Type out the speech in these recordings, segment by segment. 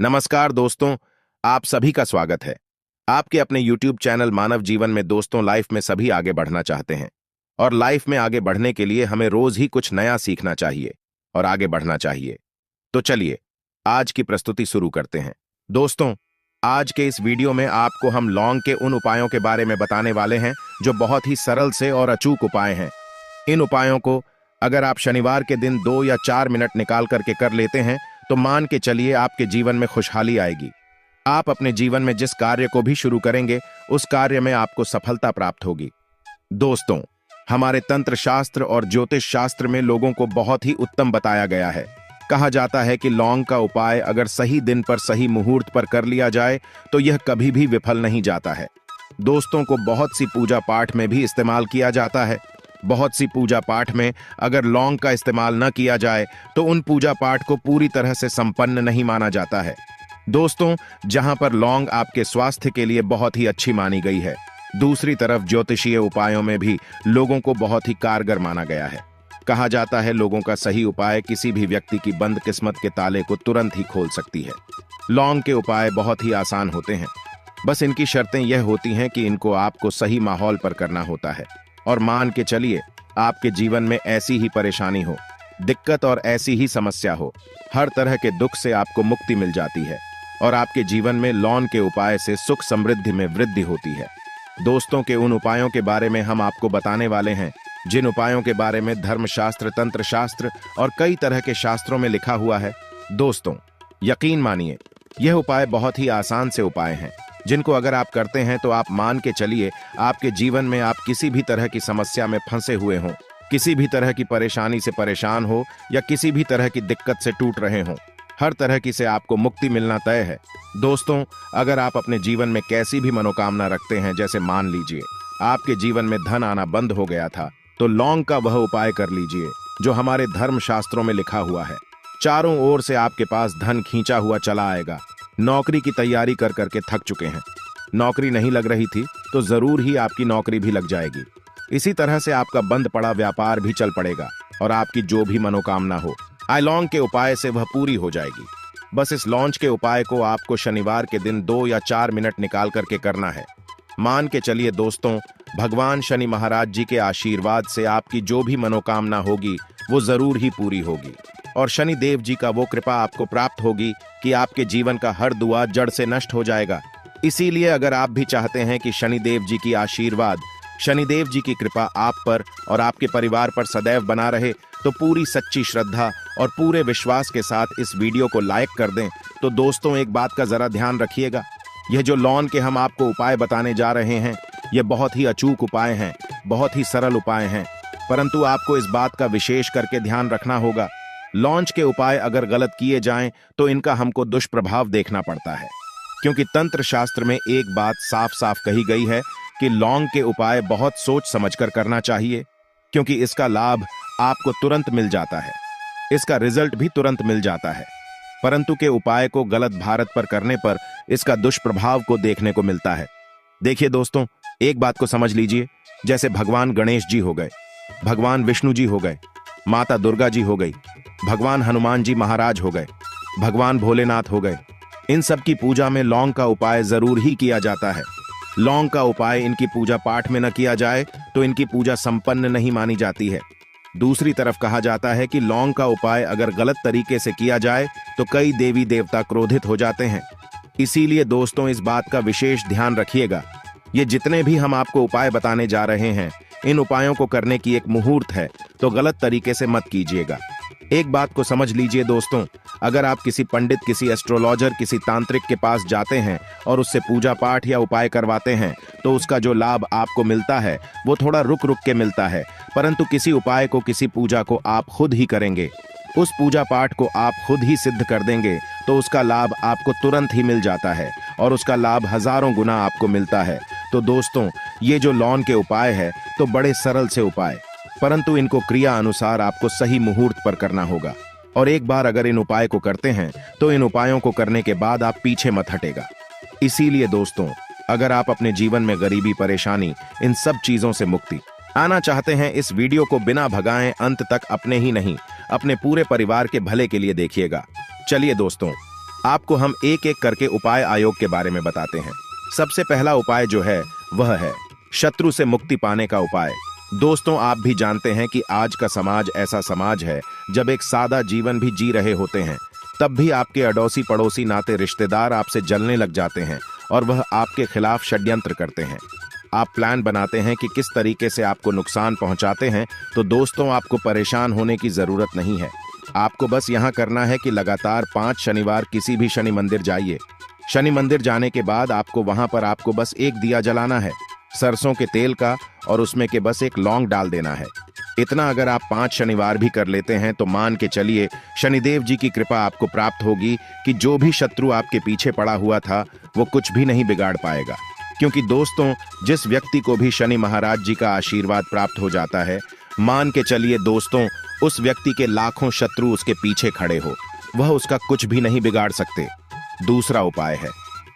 नमस्कार दोस्तों, आप सभी का स्वागत है। आपके अपने YouTube चैनल मानव जीवन में दोस्तों, लाइफ में सभी आगे बढ़ना चाहते हैं और लाइफ में आगे बढ़ने के लिए हमें रोज ही कुछ नया सीखना चाहिए और आगे बढ़ना चाहिए। तो चलिए आज की प्रस्तुति शुरू करते हैं। दोस्तों, आज के इस वीडियो में आपको हम लौंग के उन उपायों के बारे में बताने वाले हैं जो बहुत ही सरल से और अचूक उपाय हैं। इन उपायों को अगर आप शनिवार के दिन 2 या 4 मिनट निकाल करके कर लेते हैं तो मान के चलिए आपके जीवन में खुशहाली आएगी। आप अपने जीवन में जिस कार्य को भी शुरू करेंगे उस कार्य में आपको सफलता प्राप्त होगी। दोस्तों, हमारे तंत्र शास्त्र और ज्योतिष शास्त्र में लोगों को बहुत ही उत्तम बताया गया है। कहा जाता है कि लौंग का उपाय अगर सही दिन पर सही मुहूर्त पर कर लिया जाए तो यह कभी भी विफल नहीं जाता है। दोस्तों को बहुत सी पूजा पाठ में भी इस्तेमाल किया जाता है। बहुत सी पूजा पाठ में अगर लौंग का इस्तेमाल न किया जाए तो उन पूजा पाठ को पूरी तरह से संपन्न नहीं माना जाता है। दोस्तों, जहां पर लौंग आपके स्वास्थ्य के लिए बहुत ही अच्छी मानी गई है, दूसरी तरफ ज्योतिषीय उपायों में भी लोगों को बहुत ही कारगर माना गया है। कहा जाता है लोगों का सही उपाय किसी भी व्यक्ति की बंद किस्मत के ताले को तुरंत ही खोल सकती है। लौंग के उपाय बहुत ही आसान होते हैं, बस इनकी शर्तें यह होती हैं कि इनको आपको सही माहौल पर करना होता है। और मान के चलिए आपके जीवन में ऐसी ही परेशानी हो, दिक्कत और ऐसी ही समस्या हो, हर तरह के दुख से आपको मुक्ति मिल जाती है और आपके जीवन में लौंग के उपाय से सुख समृद्धि में वृद्धि होती है। दोस्तों के उन उपायों के बारे में हम आपको बताने वाले हैं जिन उपायों के बारे में धर्मशास्त्र, तंत्र शास्त्र और कई तरह के शास्त्रों में लिखा हुआ है। दोस्तों, यकीन मानिए यह उपाय बहुत ही आसान से उपाय हैं जिनको अगर आप करते हैं तो आप मान के चलिए आपके जीवन में आप किसी भी तरह की समस्या में फंसे हुए हों, किसी भी तरह की परेशानी से परेशान हो या किसी भी तरह की दिक्कत से टूट रहे हों, हर तरह की से आपको मुक्ति मिलना तय है। दोस्तों, अगर आप अपने जीवन में कैसी भी मनोकामना रखते हैं, जैसे मान लीजिए आपके जीवन में धन आना बंद हो गया था, तो लौंग का वह उपाय कर लीजिए जो हमारे धर्म शास्त्रों में लिखा हुआ है। चारों ओर से आपके पास धन खींचा हुआ चला आएगा। नौकरी की तैयारी कर करके थक चुके हैं, नौकरी नहीं लग रही थी तो जरूर ही आपकी नौकरी भी लग जाएगी। इसी तरह से आपका बंद पड़ा व्यापार भी चल पड़ेगा और आपकी जो भी मनोकामना हो लौंग के उपाय से वह पूरी हो जाएगी। बस इस लौंग के उपाय को आपको शनिवार के दिन 2 या 4 मिनट निकाल करके करना है। मान के चलिए दोस्तों, भगवान शनि महाराज जी के आशीर्वाद से आपकी जो भी मनोकामना होगी वो जरूर ही पूरी होगी और शनि देव जी का वो कृपा आपको प्राप्त होगी कि आपके जीवन का हर दुआ जड़ से नष्ट हो जाएगा। इसीलिए अगर आप भी चाहते हैं कि शनि देव जी की आशीर्वाद, शनिदेव जी की कृपा आप पर और आपके परिवार पर सदैव बना रहे, तो पूरी सच्ची श्रद्धा और पूरे विश्वास के साथ इस वीडियो को लाइक कर दें। तो दोस्तों, एक बात का जरा ध्यान रखिएगा, यह जो लौंग के हम आपको उपाय बताने जा रहे हैं ये बहुत ही अचूक उपाय हैं, बहुत ही सरल उपाय हैं, परंतु आपको इस बात का विशेष करके ध्यान रखना होगा। लौंग के उपाय अगर गलत किए जाएं तो इनका हमको दुष्प्रभाव देखना पड़ता है, क्योंकि तंत्र शास्त्र में एक बात साफ साफ कही गई है कि लौंग के उपाय बहुत सोच समझकर करना चाहिए, क्योंकि इसका लाभ आपको तुरंत मिल जाता है, इसका रिजल्ट भी तुरंत मिल जाता है, परंतु के उपाय को गलत भारत पर करने पर इसका दुष्प्रभाव को देखने को मिलता है। देखिए दोस्तों, एक बात को समझ लीजिए, जैसे भगवान गणेश जी हो गए, भगवान विष्णु जी हो गए, माता दुर्गा जी हो गई, भगवान हनुमान जी महाराज हो गए, भगवान भोलेनाथ हो गए, इन सब की पूजा में लौंग का उपाय जरूर ही किया जाता है। लौंग का उपाय इनकी पूजा पाठ में न किया जाए तो इनकी पूजा संपन्न नहीं मानी जाती है। दूसरी तरफ कहा जाता है कि लौंग का उपाय अगर गलत तरीके से किया जाए तो कई देवी देवता क्रोधित हो जाते हैं। इसीलिए दोस्तों, इस बात का विशेष ध्यान रखिएगा। ये जितने भी हम आपको उपाय बताने जा रहे हैं, इन उपायों को करने की एक मुहूर्त है, तो गलत तरीके से मत कीजिएगा। एक बात को समझ लीजिए दोस्तों, अगर आप किसी पंडित, किसी एस्ट्रोलॉजर, किसी तांत्रिक के पास जाते हैं और उससे पूजा पाठ या उपाय करवाते हैं तो उसका जो लाभ आपको मिलता है वो थोड़ा रुक रुक के मिलता है, परंतु किसी उपाय को, किसी पूजा को आप खुद ही करेंगे, उस पूजा पाठ को आप खुद ही सिद्ध कर देंगे तो उसका लाभ आपको तुरंत ही मिल जाता है और उसका लाभ हजारों गुना आपको मिलता है। तो दोस्तों, ये जो लौंग के उपाय है तो बड़े सरल से उपाय, परंतु इनको क्रिया अनुसार आपको सही मुहूर्त पर करना होगा। और एक बार अगर इन उपाय को करते हैं तो इन उपायों को करने के बाद आप पीछे मत हटेगा। इसीलिए दोस्तों, अगर आप अपने जीवन में गरीबी, परेशानी, इन सब चीजों से मुक्ति आना चाहते हैं, इस वीडियो को बिना भगाएं अंत तक अपने ही नहीं अपने पूरे परिवार के भले के लिए देखिएगा। चलिए दोस्तों, आपको हम एक एक करके उपाय आयोग के बारे में बताते हैं। सबसे पहला उपाय जो है वह है शत्रु से मुक्ति पाने का उपाय। दोस्तों, आप भी जानते हैं कि आज का समाज ऐसा समाज है जब एक सादा जीवन भी जी रहे होते हैं तब भी आपके अड़ोसी पड़ोसी नाते रिश्तेदार आपसे जलने लग जाते हैं और वह आपके खिलाफ षड्यंत्र करते हैं। आप प्लान बनाते हैं कि किस तरीके से आपको नुकसान पहुंचाते हैं। तो दोस्तों, आपको परेशान होने की जरूरत नहीं है। आपको बस यहां करना है कि लगातार 5 शनिवार किसी भी शनि मंदिर जाइए। शनि मंदिर जाने के बाद आपको वहां पर आपको बस एक दिया जलाना है, सरसों के तेल का, और उसमें के बस एक लौंग डाल देना है। इतना अगर आप 5 शनिवार भी कर लेते हैं तो मान के चलिए शनिदेव जी की कृपा आपको प्राप्त होगी कि जो भी शत्रु आपके पीछे पड़ा हुआ था वो कुछ भी नहीं बिगाड़ पाएगा। क्योंकि दोस्तों, जिस व्यक्ति को भी शनि महाराज जी का आशीर्वाद प्राप्त हो जाता है, मान के चलिए दोस्तों, उस व्यक्ति के लाखों शत्रु उसके पीछे खड़े हो, वह उसका कुछ भी नहीं बिगाड़ सकते। दूसरा उपाय है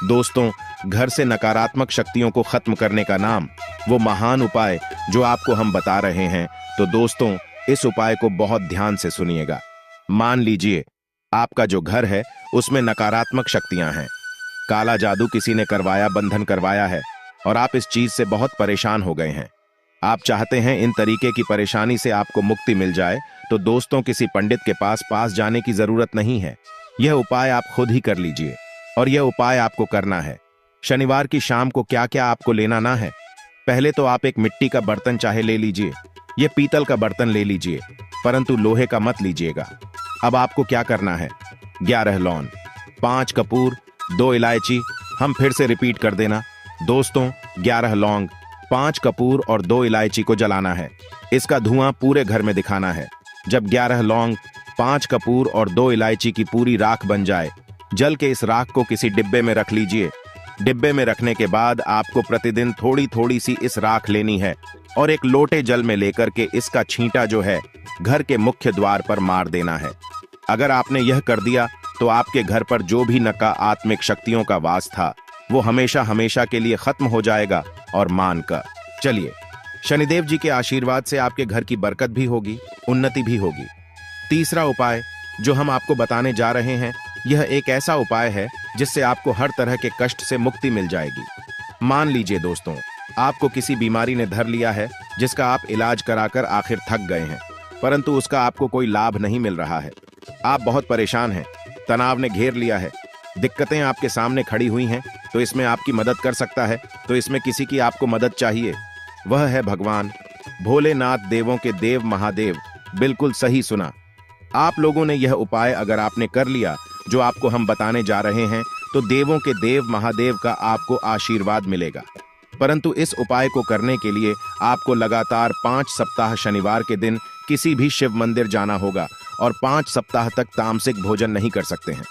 दोस्तों, घर से नकारात्मक शक्तियों को खत्म करने का नाम, वो महान उपाय जो आपको हम बता रहे हैं। तो दोस्तों, इस उपाय को बहुत ध्यान से सुनिएगा। मान लीजिए आपका जो घर है उसमें नकारात्मक शक्तियां हैं, काला जादू किसी ने करवाया, बंधन करवाया है और आप इस चीज से बहुत परेशान हो गए हैं। आप चाहते हैं इन तरीके की परेशानी से आपको मुक्ति मिल जाए। तो दोस्तों, किसी पंडित के पास जाने की जरूरत नहीं है। यह उपाय आप खुद ही कर लीजिए और यह उपाय आपको करना है। शनिवार की शाम को क्या क्या आपको लेना ना है, पहले तो आप एक मिट्टी का बर्तन चाहे ले लीजिए, यह पीतल का बर्तन ले लीजिए, परंतु लोहे का मत लीजिएगा। अब आपको क्या करना है, 11 लौंग, 5 कपूर, 2 इलायची। हम फिर से रिपीट कर देना दोस्तों, 11 लौंग, 5 कपूर और 2 इलायची को जलाना है। इसका धुआं पूरे घर में दिखाना है। जब 11 लौंग, 5 कपूर और 2 इलायची की पूरी राख बन जाए, जल के इस राख को किसी डिब्बे में रख लीजिए। डिब्बे में रखने के बाद आपको प्रतिदिन थोड़ी थोड़ी सी इस राख लेनी है और एक लोटे जल में लेकर के इसका छींटा जो है घर के मुख्य द्वार पर मार देना है। अगर आपने यह कर दिया तो आपके घर पर जो भी नकारात्मक शक्तियों का वास था वो हमेशा हमेशा के लिए खत्म हो जाएगा। और मान कर चलिए, शनिदेव जी के आशीर्वाद से आपके घर की बरकत भी होगी, उन्नति भी होगी। तीसरा उपाय जो हम आपको बताने जा रहे हैं, यह एक ऐसा उपाय है जिससे आपको हर तरह के कष्ट से मुक्ति मिल जाएगी। मान लीजिए दोस्तों, आपको किसी बीमारी ने धर लिया है जिसका आप इलाज कराकर आखिर थक गए हैं, परंतु उसका आपको कोई लाभ नहीं मिल रहा है। आप बहुत परेशान हैं, तनाव ने घेर लिया है, दिक्कतें आपके सामने खड़ी हुई हैं। तो इसमें आपकी मदद कर सकता है। तो इसमें किसी की आपको मदद चाहिए, वह है भगवान भोलेनाथ, देवों के देव महादेव। बिल्कुल सही सुना। आप लोगों ने यह उपाय अगर आपने कर लिया जो आपको हम बताने जा रहे हैं, तो देवों के देव महादेव का आपको आशीर्वाद मिलेगा। परंतु इस उपाय को करने के लिए आपको लगातार 5 सप्ताह शनिवार के दिन किसी भी शिव मंदिर जाना होगा और 5 सप्ताह तक तामसिक भोजन नहीं कर सकते हैं।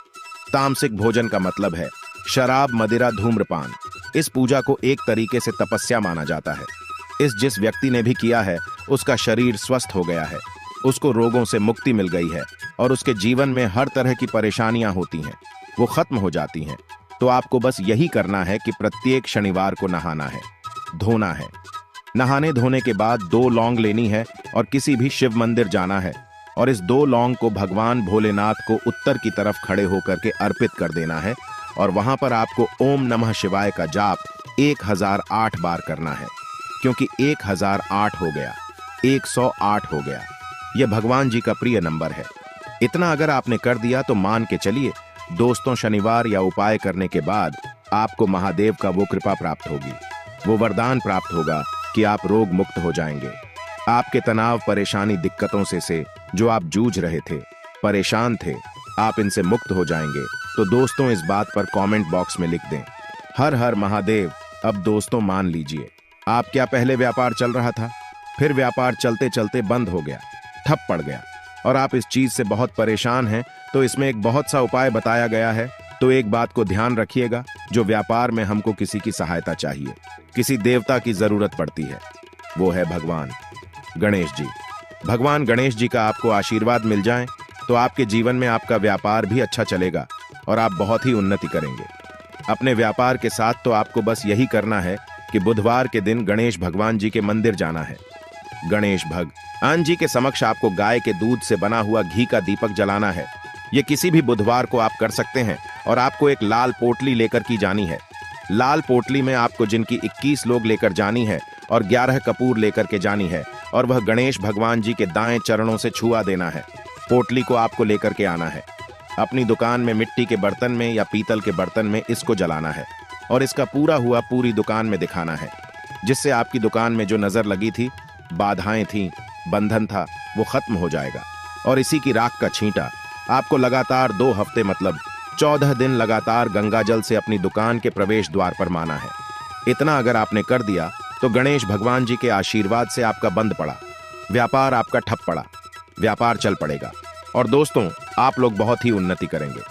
तामसिक भोजन का मतलब है शराब, मदिरा, धूम्रपान। इस पूजा को एक तरीके से तपस्या माना जाता है। जिस व्यक्ति ने भी किया है उसका शरीर स्वस्थ हो गया है, उसको रोगों से मुक्ति मिल गई है और उसके जीवन में हर तरह की परेशानियां होती हैं वो खत्म हो जाती हैं। तो आपको बस यही करना है कि प्रत्येक शनिवार को नहाना है, धोना है। नहाने धोने के बाद 2 लौंग लेनी है और किसी भी शिव मंदिर जाना है और इस 2 लौंग को भगवान भोलेनाथ को उत्तर की तरफ खड़े होकर के अर्पित कर देना है और वहां पर आपको ओम नमः शिवाय का जाप 1008 बार करना है। क्योंकि 1008 हो गया, 108 हो गया, यह भगवान जी का प्रिय नंबर है। इतना अगर आपने कर दिया तो मान के चलिए दोस्तों, शनिवार या उपाय करने के बाद आपको महादेव का वो कृपा प्राप्त होगी, वो वरदान प्राप्त होगा कि आप रोग मुक्त हो जाएंगे। आपके तनाव, परेशानी, दिक्कतों से जो आप जूझ रहे थे, परेशान थे, आप इनसे मुक्त हो जाएंगे। तो दोस्तों, इस बात पर कमेंट बॉक्स में लिख दें हर हर महादेव। अब दोस्तों मान लीजिए, आप क्या पहले व्यापार चल रहा था, फिर व्यापार चलते चलते बंद हो गया, ठप पड़ गया और आप इस चीज से बहुत परेशान हैं। तो इसमें एक बहुत सा उपाय बताया गया है। तो एक बात को ध्यान रखिएगा, जो व्यापार में हमको किसी की सहायता चाहिए, किसी देवता की जरूरत पड़ती है, वो है भगवान गणेश जी। भगवान गणेश जी का आपको आशीर्वाद मिल जाए तो आपके जीवन में आपका व्यापार भी अच्छा चलेगा और आप बहुत ही उन्नति करेंगे अपने व्यापार के साथ। तो आपको बस यही करना है कि बुधवार के दिन गणेश भगवान जी के मंदिर जाना है। गणेश भगवान जी के समक्ष आपको गाय के दूध से बना हुआ घी का दीपक जलाना है। ये किसी भी बुधवार को आप कर सकते हैं और आपको एक लाल पोटली लेकर की जानी है। लाल पोटली में आपको जिनकी 21 लोग लेकर जानी है और 11 कपूर लेकर के जानी है और वह गणेश भगवान जी के दाएं चरणों से छुआ देना है। पोटली को आपको लेकर के आना है। अपनी दुकान में मिट्टी के बर्तन में या पीतल के बर्तन में इसको जलाना है और इसका पूरा हुआ पूरी दुकान में दिखाना है, जिससे आपकी दुकान में जो नजर लगी थी, बाधाएं थीं, बंधन था, वो खत्म हो जाएगा। और इसी की राख का छींटा आपको लगातार 2 हफ्ते मतलब 14 दिन लगातार गंगा जल से अपनी दुकान के प्रवेश द्वार पर माना है। इतना अगर आपने कर दिया तो गणेश भगवान जी के आशीर्वाद से आपका बंद पड़ा व्यापार आपका ठप पड़ा व्यापार चल पड़ेगा और दोस्तों आप लोग बहुत ही उन्नति करेंगे।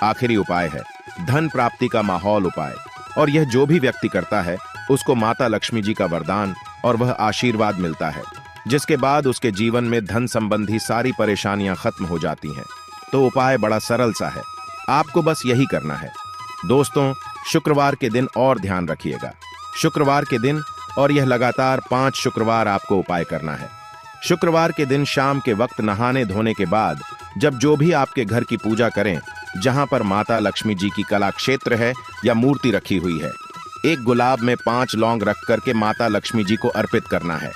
आखिरी उपाय है धन प्राप्ति का माहौल उपाय, और यह जो भी व्यक्ति करता है उसको माता लक्ष्मी जी का वरदान और वह आशीर्वाद मिलता है, जिसके बाद उसके जीवन में धन संबंधी सारी परेशानियां खत्म हो जाती हैं। तो उपाय बड़ा सरल सा है, आपको बस यही करना है। दोस्तों शुक्रवार के दिन और ध्यान रखिएगा, शुक्रवार के दिन और यह लगातार 5 शुक्रवार आपको उपाय करना है। शुक्रवार के दिन शाम के वक्त नहाने धोने के बाद जब जो भी आपके घर की पूजा करें, जहां पर माता लक्ष्मी जी की कला क्षेत्र है या मूर्ति रखी हुई है, एक गुलाब में 5 लौंग रख करके माता लक्ष्मी जी को अर्पित करना है।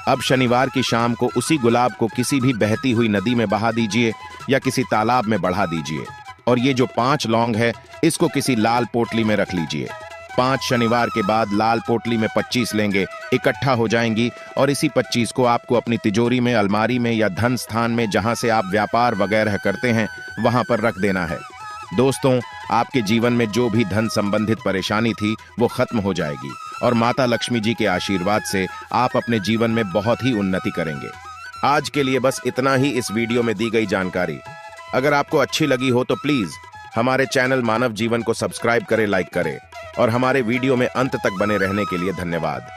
अब शनिवार की शाम को उसी गुलाब को किसी भी बहती हुई नदी में बहा दीजिए या किसी तालाब में बढ़ा दीजिए और ये जो 5 लौंग है इसको किसी लाल पोटली में रख लीजिए। 5 शनिवार के बाद लाल पोटली में 25 लेंगे, इकट्ठा हो जाएंगी और इसी 25 को आपको अपनी तिजोरी में, अलमारी में या धन स्थान में जहां से आप व्यापार वगैरह करते हैं वहां पर रख देना है। दोस्तों आपके जीवन में जो भी धन संबंधित परेशानी थी वो खत्म हो जाएगी और माता लक्ष्मी जी के आशीर्वाद से आप अपने जीवन में बहुत ही उन्नति करेंगे। आज के लिए बस इतना ही इस वीडियो में दी गई जानकारी। अगर आपको अच्छी लगी हो तो प्लीज हमारे चैनल मानव जीवन को सब्सक्राइब करें, लाइक करें और हमारे वीडियो में अंत तक बने रहने के लिए धन्यवाद।